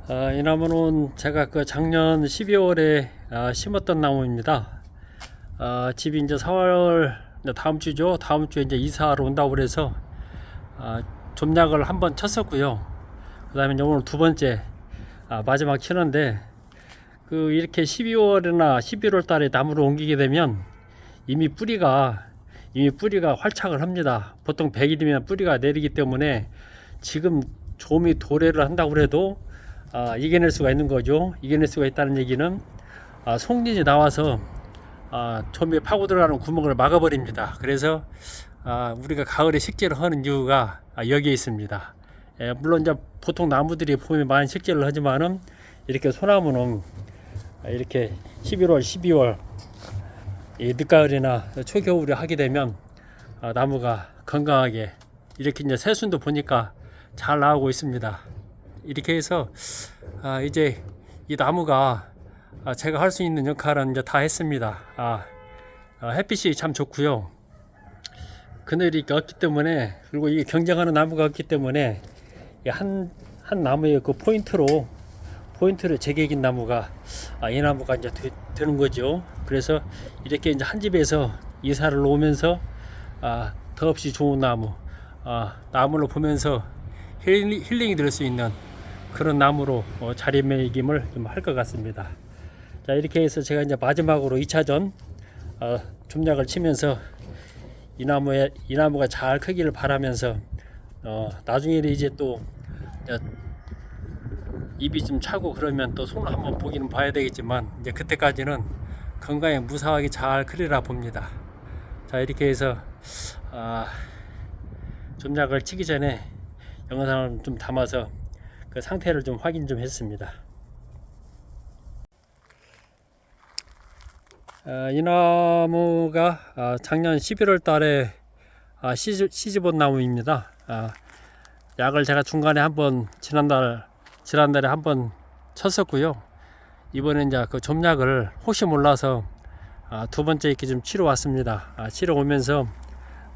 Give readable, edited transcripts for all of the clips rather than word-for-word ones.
이 나무는 제가 그 작년 12월에 심었던 나무입니다. 집이 이제 4월 다음 주죠. 다음 주에 이제 이사하러 온다고 그래서 좀약을 한번 쳤었고요. 그다음에 오늘 두 번째 마지막 치는데 그 이렇게 12월이나 11월 달에 나무를 옮기게 되면 이미 뿌리가 활착을 합니다. 보통 100일이면 뿌리가 내리기 때문에 지금 좀이 도래를 한다고 해도 이겨낼 수가 있는 거죠. 이겨낼 수가 있다는 얘기는 송진이 나와서 좀이 파고 들어가는 구멍을 막아버립니다. 그래서 우리가 가을에 식재를 하는 이유가 여기에 있습니다. 물론 이제 보통 나무들이 봄에 많이 식재를 하지만은 이렇게 소나무는 이렇게 11월, 12월 늦가을이나 초겨울에 하게 되면 나무가 건강하게 이렇게 이제 새순도 보니까 잘 나오고 있습니다. 이렇게 해서 이제 이 나무가 제가 할 수 있는 역할은 이제 다 했습니다. 햇빛이 참 좋고요. 그늘이 없기 때문에, 그리고 이게 경쟁하는 나무가 없기 때문에 한 나무의 그 포인트를 제격인 나무가 이 나무가 이제 되는 거죠. 그래서 이렇게 이제 한 집에서 이사를 오면서 더없이 좋은 나무, 나무를 보면서 힐링이 될 수 있는 그런 나무로 자리매김을 좀 할 것 같습니다. 자, 이렇게 해서 제가 이제 마지막으로 2차전 좀약을 치면서 이 나무가 잘 크기를 바라면서 나중에는 이제 또 잎이 좀 차고 그러면 또 손을 한번 보기는 봐야 되겠지만 이제 그때까지는 건강에 무사하게 잘 크리라 봅니다. 자, 이렇게 해서 좀약을 치기 전에 영상을 좀 담아서 그 상태를 좀 확인 좀 했습니다. 이 나무가 작년 11월 달에 시집온 나무입니다. 약을 제가 중간에 한번 지난달에 한번 쳤었고요. 이번에 이제 그 좀약을 혹시 몰라서 두 번째 이렇게 좀 치러 왔습니다. 치러 오면서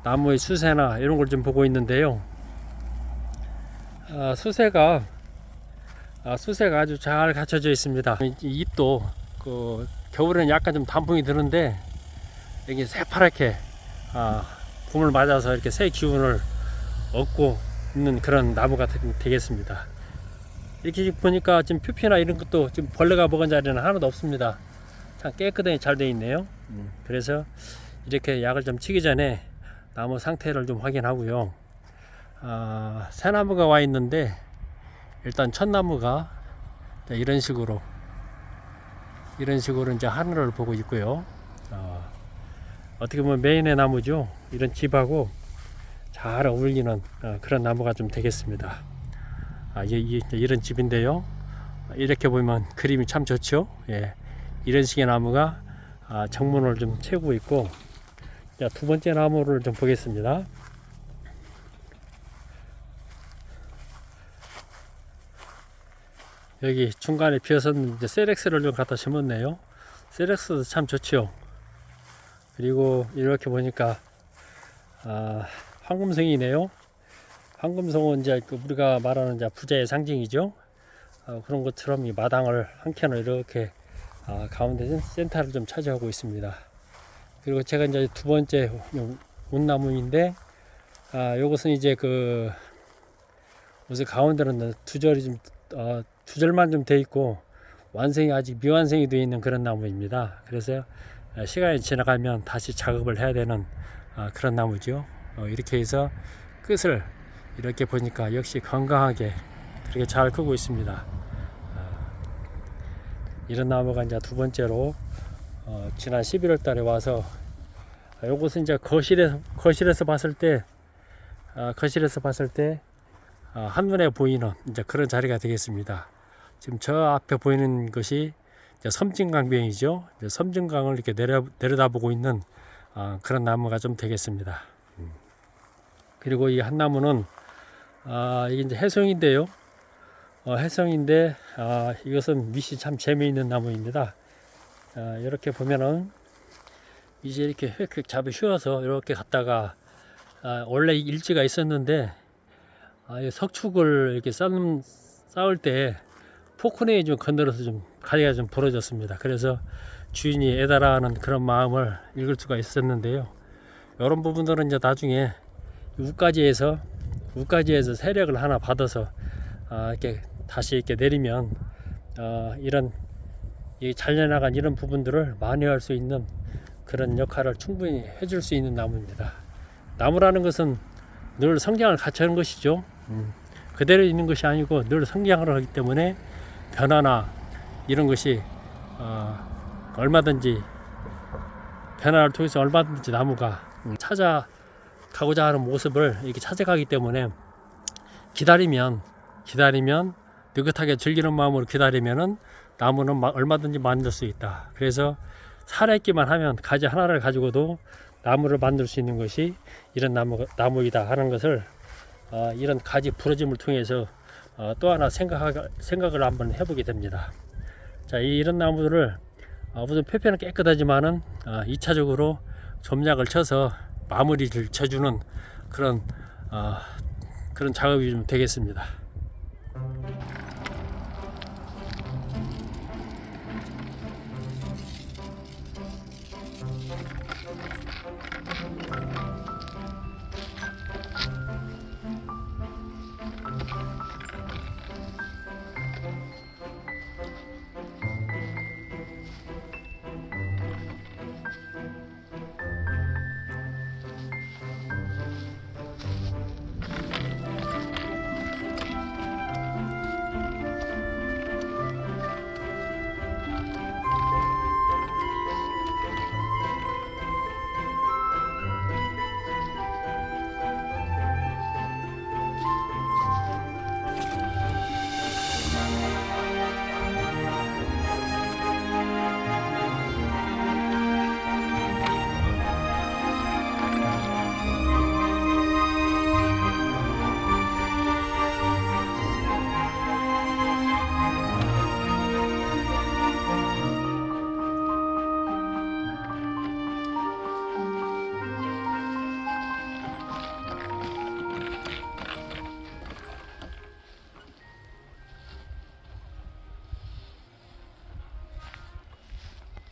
나무의 수세나 이런 걸 좀 보고 있는데요. 수세가 아주 잘 갖춰져 있습니다. 이 잎도 그 겨울에는 약간 좀 단풍이 드는데 여기 새파랗게 봄을 맞아서 이렇게 새 기운을 얻고 있는 그런 나무가 되겠습니다. 이렇게 보니까 지금 표피나 이런 것도 지금 벌레가 먹은 자리는 하나도 없습니다. 참 깨끗하게 잘 되어 있네요. 그래서 이렇게 약을 좀 치기 전에 나무 상태를 좀 확인하고요. 새 나무가 와 있는데 일단 첫 나무가 이런 식으로 이제 하늘을 보고 있고요. 어떻게 보면 메인의 나무죠. 이런 집하고 잘 어울리는 그런 나무가 좀 되겠습니다. 이런 집인데요. 이렇게 보면 그림이 참 좋죠. 예, 이런 식의 나무가 정문을 좀 채우고 있고, 자, 두 번째 나무를 좀 보겠습니다. 여기 중간에 비어서는 이제 셀렉스를 좀 갖다 심었네요. 셀렉스도 참 좋죠. 그리고 이렇게 보니까 황금송이네요. 황금송은 이제 우리가 말하는 이제 부자의 상징이죠. 그런 것처럼 이 마당을 한 켠을 이렇게 가운데 센터를 좀 차지하고 있습니다. 그리고 제가 이제 두 번째 온나무인데 요것은 이제 무슨 가운데는 두 절만 좀 돼 있고 완성이 아직 미완성이 되어 있는 그런 나무입니다. 그래서 시간이 지나가면 다시 작업을 해야 되는 그런 나무죠. 이렇게 해서 끝을 이렇게 보니까 역시 건강하게 그렇게 잘 크고 있습니다. 이런 나무가 이제 두 번째로 지난 11월 달에 와서 요것은 이제 거실에서 봤을 때 한눈에 보이는 이제 그런 자리가 되겠습니다. 지금 저 앞에 보이는 것이 섬진강변이죠. 섬진강을 이렇게 내려다보고 있는 그런 나무가 좀 되겠습니다. 그리고 이 한 나무는 이게 이제 해성인데요. 해성인데 이것은 밑이 참 재미있는 나무입니다. 이렇게 보면은 이제 이렇게 획획 잡이 휘어서 이렇게 갔다가 원래 일지가 있었는데 석축을 이렇게 쌓을 때 포크레인이 좀 건드려서 좀 가지가 좀 부러졌습니다. 그래서 주인이 애달아하는 그런 마음을 읽을 수가 있었는데요. 이런 부분들은 이제 나중에 우까지에서 세력을 하나 받아서 이렇게 다시 이렇게 내리면 이런 이 잘려나간 이런 부분들을 만회할 수 있는 그런 역할을 충분히 해줄 수 있는 나무입니다. 나무라는 것은 늘 성장을 같이 하는 것이죠. 그대로 있는 것이 아니고 늘 성장을 하기 때문에 변화나 이런 것이 얼마든지 변화를 통해서 얼마든지 나무가 찾아가고자 하는 모습을 이렇게 찾아가기 때문에 기다리면 느긋하게 즐기는 마음으로 기다리면은 나무는 얼마든지 만들 수 있다. 그래서 살아있기만 하면 가지 하나를 가지고도 나무를 만들 수 있는 것이 이런 나무이다 하는 것을 이런 가지 부러짐을 통해서 또 하나 생각을 한번 해보게 됩니다. 자, 이런 나무들을 우선 표피는 깨끗하지만은 2차적으로 점약을 쳐서 마무리를 쳐주는 그런 작업이 좀 되겠습니다.